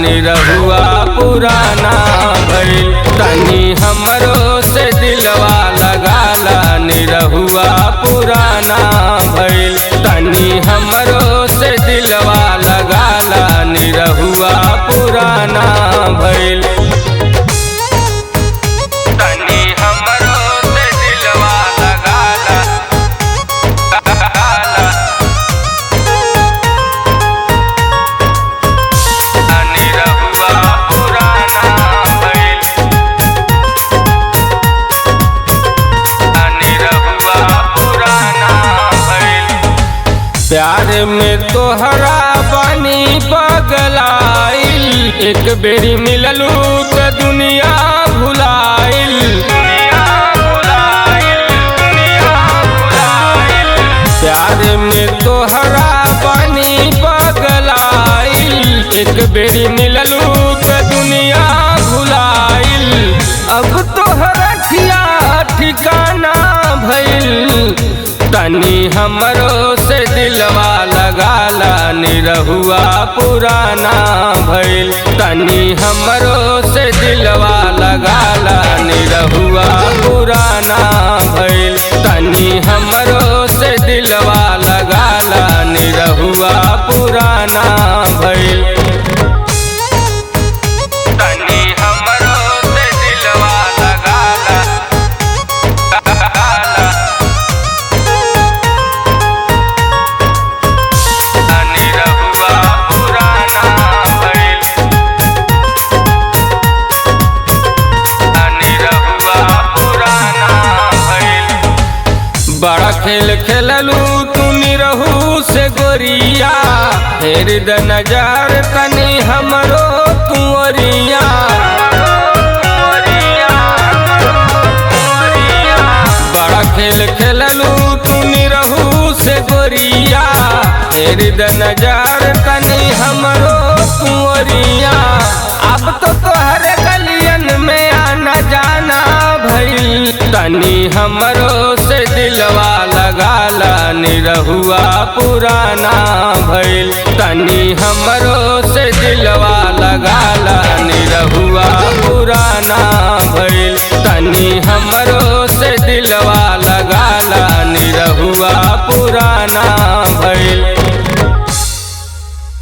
निरहुआ पुराना भइल। तनी हमरो से दिलवा लगाला निरहुआ पुराना भइल। तनी हमरो से दिलवा लगाला निरहुआ पुराना भइल। प्यार में तोहरा बानी पगलाइल, एक बेरी मिललू त दुनिया भुलाइल। प्यार में तोहरा बानी पगलाइल, एक बेरी मिललू त दुनिया भुलाइल। अब तोहरा ठिकाना भइल। तनी हमरो से दिलवा लगाला निरहुआ पुराना भइल। तनी हमरो से दिलवा लगाला निरहुआ पुराना भइल। तनी हमरो से दिलवा लगाला निरहुआ पुराना भइल। बड़ा खेल खेललू तू निरहू से गोरिया, फेर द नजर तनी हमरो तुअरिया। बड़ा खेल खेललू तू निरहू से गोरिया, फेर द नजर तनी हमरो तुअरिया। अब तो तोहरे गलियन में आना जाना भइल। तनी हमरो से दिलवा लगाला निरहुआ पुराना भइल। तनी हमरो से दिलवा लगा